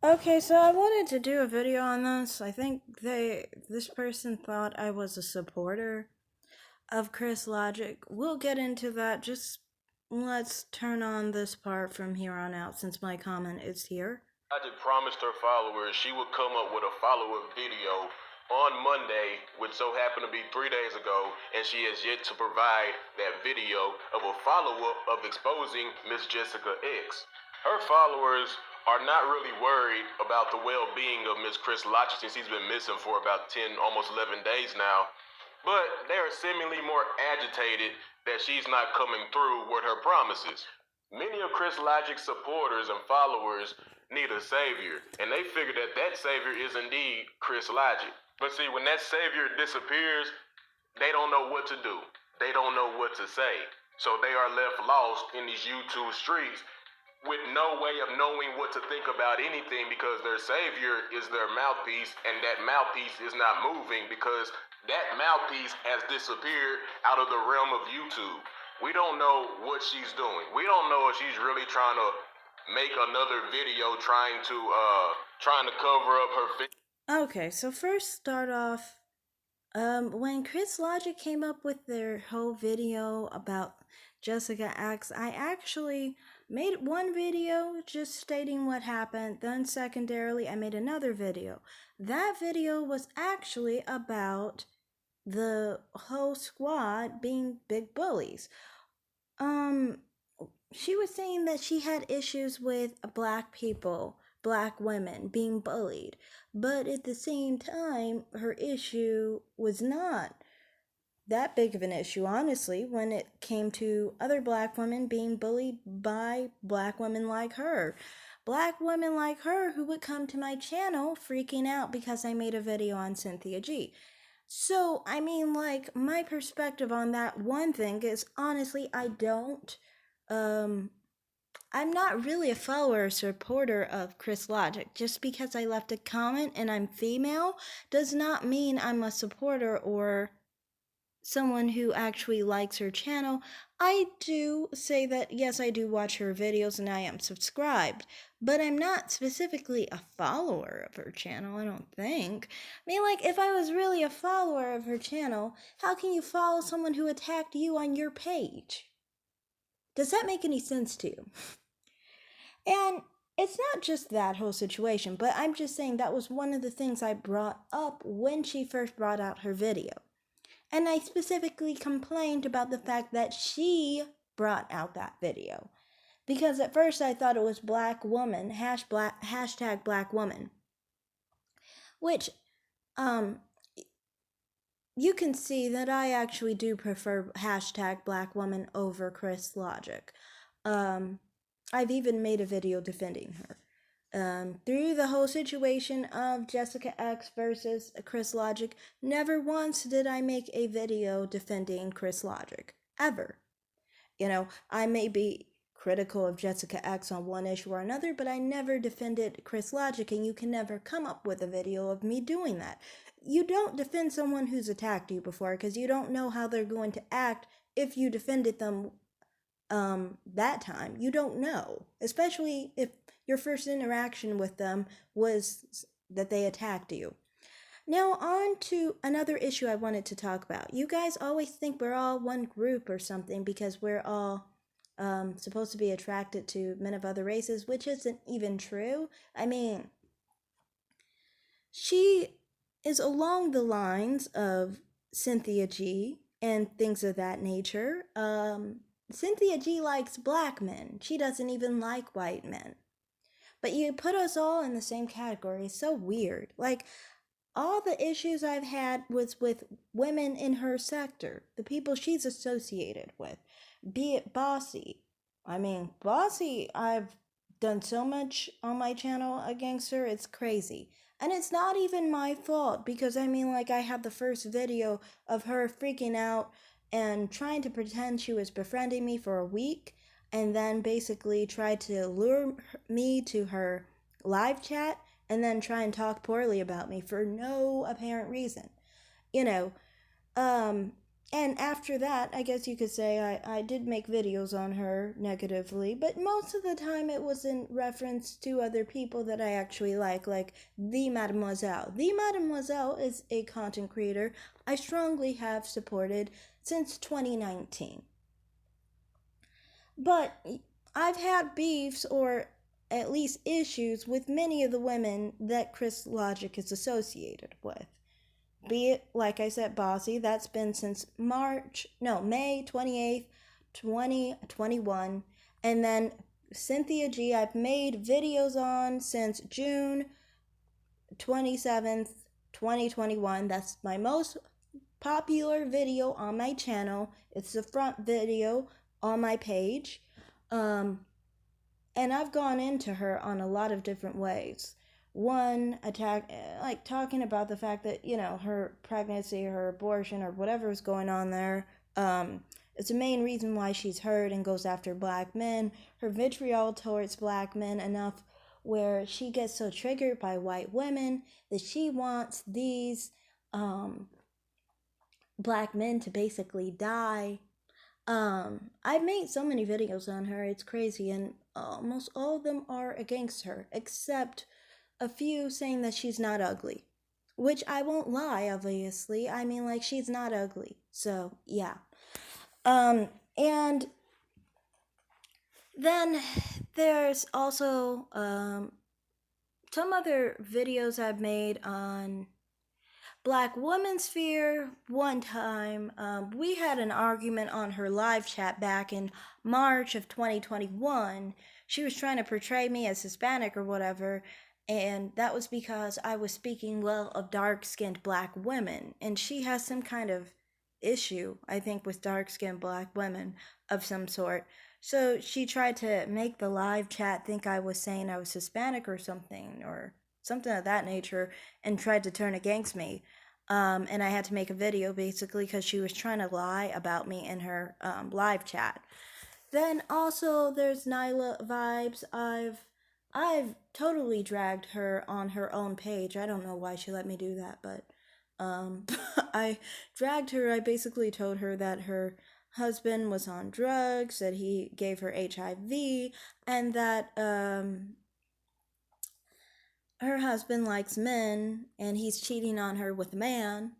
Okay, so I wanted to do a video on this. I think this person thought I was a supporter of Chris Logic. We'll get into that. Just let's turn on this part from here on out since my comment is here. Logic promised her followers she would come up with a follow-up video on Monday, which so happened to be 3 days ago, and she has yet to provide that video of a follow-up of exposing Miss Jessica X. Her followers are not really worried about the well-being of Miss Chris Logic since he's been missing for about 10, almost 11 days now. But they are seemingly more agitated that she's not coming through with her promises. Many of Chris Logic's supporters and followers need a savior, and they figure that that savior is indeed Chris Logic. But see, when that savior disappears, they don't know what to do. They don't know what to say. So they are left lost in these YouTube streets with no way of knowing what to think about anything because their savior is their mouthpiece, and that mouthpiece is not moving because that mouthpiece has disappeared out of the realm of YouTube. We don't know what she's doing. We don't know if she's really trying to make another video trying to cover up her face. Okay, so first start off when Chris Logic came up with their whole video about Jessica X, I actually made one video just stating what happened. Then secondarily, I made another video. That video was actually about the whole squad being big bullies. Um, she was saying that she had issues with black people, black women being bullied, but at the same time, her issue was not that big of an issue, honestly, when it came to other black women being bullied by black women like her. Black women like her who would come to my channel freaking out because I made a video on Cynthia G. So, I mean, like, my perspective on that one thing is honestly, um, I'm not really a follower or supporter of Chris Logic. Just because I left a comment and I'm female does not mean I'm a supporter or someone who actually likes her channel. I do say that, yes, I do watch her videos and I am subscribed, but I'm not specifically a follower of her channel, I don't think. I mean, like, if I was really a follower of her channel, how can you follow someone who attacked you on your page? Does that make any sense to you? And it's not just that whole situation, but I'm just saying that was one of the things I brought up when she first brought out her video. And I specifically complained about the fact that she brought out that video. Because at first I thought it was black woman, hashtag black woman. Which, um, you can see that I actually do prefer hashtag black woman over Chris Logic. I've even made a video defending her. Through the whole situation of Jessica X versus Chris Logic, never once did I make a video defending Chris Logic. Ever. You know, I may be critical of Jessica X on one issue or another, but I never defended Chris Logic, and you can never come up with a video of me doing that. You don't defend someone who's attacked you before because you don't know how they're going to act if you defended them that time. You don't know, especially if your first interaction with them was that they attacked you. Now, on to another issue I wanted to talk about. You guys always think we're all one group or something because we're all supposed to be attracted to men of other races, which isn't even true. I mean, she is along the lines of Cynthia G and things of that nature. Cynthia G likes black men. She doesn't even like white men. But you put us all in the same category. It's so weird. Like, all the issues I've had was with women in her sector, the people she's associated with, be it Bossy. I mean, Bossy, I've done so much on my channel against her, it's crazy. And it's not even my fault because I mean, like, I had the first video of her freaking out and trying to pretend she was befriending me for a week and then basically tried to lure me to her live chat and then try and talk poorly about me for no apparent reason. You know, um, And after that, I guess you could say I did make videos on her negatively, but most of the time it was in reference to other people that I actually like the Mademoiselle. The Mademoiselle is a content creator I strongly have supported since 2019. But I've had beefs or at least issues with many of the women that Chris Logic is associated with. Be it, like I said, Bossy, that's been since May 28th, 2021. And then Cynthia G, I've made videos on since June 27th, 2021. That's my most popular video on my channel. It's the front video on my page. And I've gone into her on a lot of different ways. One, attack, like talking about the fact that, her pregnancy, her abortion, or whatever is going on there. It's the main reason why she's hurt and goes after black men. Her vitriol towards black men enough where she gets so triggered by white women that she wants these black men to basically die. I've made so many videos on her, it's crazy, and almost all of them are against her, except a few saying that she's not ugly. Which I won't lie, obviously. I mean, like, she's not ugly. So, yeah. And then there's also some other videos I've made on Black Woman Sphere. One time, we had an argument on her live chat back in March of 2021. She was trying to portray me as Hispanic or whatever, and that was because I was speaking well of dark-skinned black women, and she has some kind of issue, I think, with dark-skinned black women of some sort. So she tried to make the live chat think I was saying I was Hispanic or something of that nature, and tried to turn against me. And I had to make a video basically because she was trying to lie about me in her live chat. Then also there's Nyla Vibes. I've totally dragged her on her own page. I don't know why she let me do that, but I dragged her. I basically told her that her husband was on drugs, that he gave her HIV, and that her husband likes men and he's cheating on her with a man.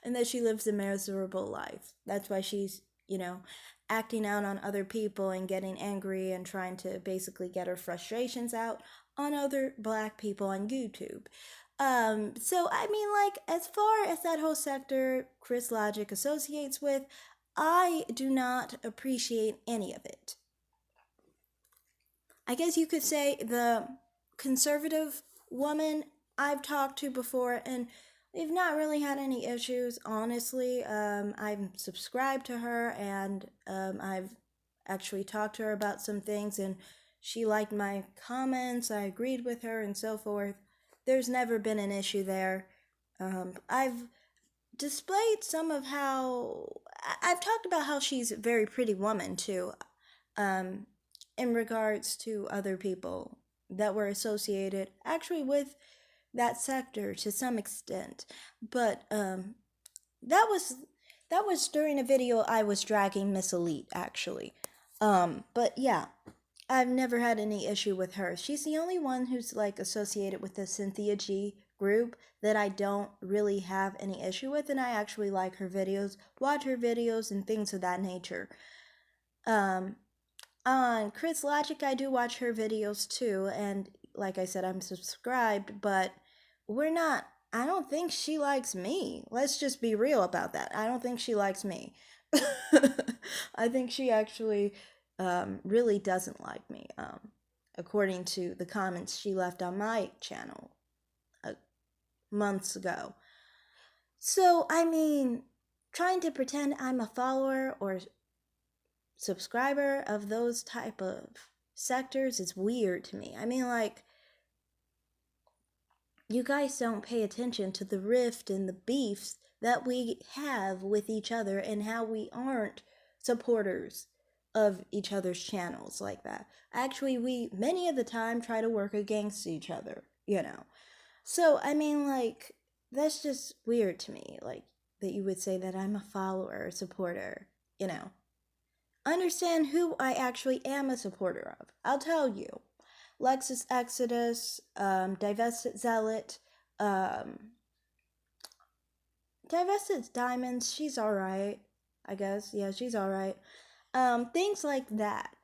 And that she lives a miserable life. That's why she's, acting out on other people and getting angry and trying to basically get her frustrations out on other black people on YouTube. So I mean, like, as far as that whole sector Chris Logic associates with, I do not appreciate any of it. I guess you could say the conservative woman I've talked to before, and we've not really had any issues, honestly. I'm subscribed to her, and I've actually talked to her about some things, and she liked my comments. I agreed with her, and so forth. There's never been an issue there. I've displayed some of how I've talked about how she's a very pretty woman too, in regards to other people that were associated actually with that sector to some extent. But that was during a video I was dragging Miss Elite actually. But yeah, I've never had any issue with her. She's the only one who's like associated with the Cynthia G group that I don't really have any issue with, and I actually like her videos, watch her videos, and things of that nature. On Chris Logic, I do watch her videos too, and like I said, I'm subscribed, but I don't think she likes me. Let's just be real about that. I don't think she likes me. I think she actually really doesn't like me, according to the comments she left on my channel months ago. So, I mean, trying to pretend I'm a follower or subscriber of those type of sectors is weird to me. I mean, like, you guys don't pay attention to the rift and the beefs that we have with each other and how we aren't supporters of each other's channels like that. Actually, we many of the time try to work against each other. So, I mean, like, that's just weird to me. Like, that you would say that I'm a follower or supporter, you know. Understand who I actually am a supporter of. I'll tell you. Lexus Exodus, Divested Zealot, Divested Diamonds, she's alright, I guess. Yeah, she's alright. Things like that.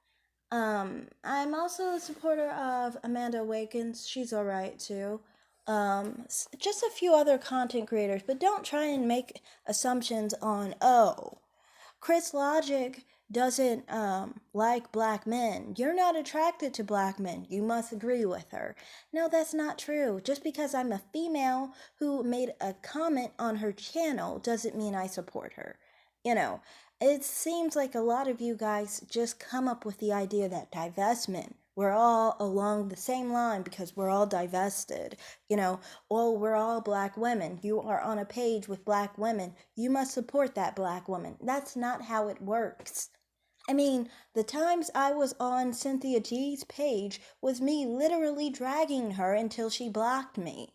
I'm also a supporter of Amanda Awakens. She's alright too. Just a few other content creators, but don't try and make assumptions on, oh, Chris Logic doesn't like black men. You're not attracted to black men. You must agree with her. No, that's not true. Just because I'm a female who made a comment on her channel doesn't mean I support her. You know, it seems like a lot of you guys just come up with the idea that divestment, we're all along the same line because we're all divested. You know, oh, we're all black women. You are on a page with black women. You must support that black woman. That's not how it works. I mean, the times I was on Cynthia G's page was me literally dragging her until she blocked me.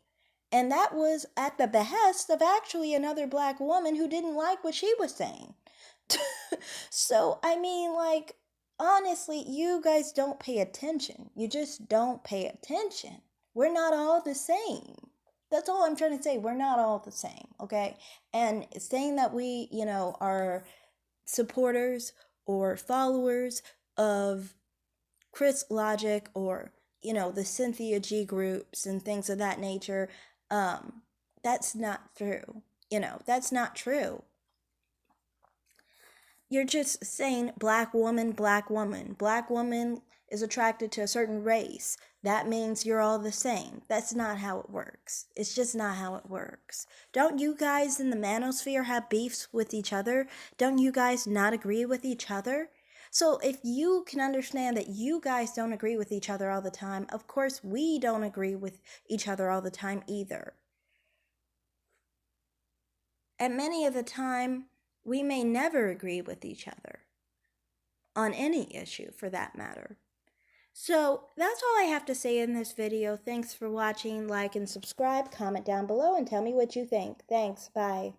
And that was at the behest of actually another black woman who didn't like what she was saying. So, I mean, like, honestly, you guys don't pay attention. You just don't pay attention. We're not all the same. That's all I'm trying to say. We're not all the same, okay? And saying that we, you know, are supporters or followers of Chris Logic or, you know, the Cynthia G groups and things of that nature, that's not true. You know, that's not true. You're just saying black woman, black woman. Black woman is attracted to a certain race. That means you're all the same. That's not how it works. It's just not how it works. Don't you guys in the manosphere have beefs with each other? Don't you guys not agree with each other? So if you can understand that you guys don't agree with each other all the time, of course we don't agree with each other all the time either. And many of the time, we may never agree with each other on any issue for that matter. So that's all I have to say in this video. Thanks for watching. Like and subscribe. Comment down below and tell me what you think. Thanks. Bye.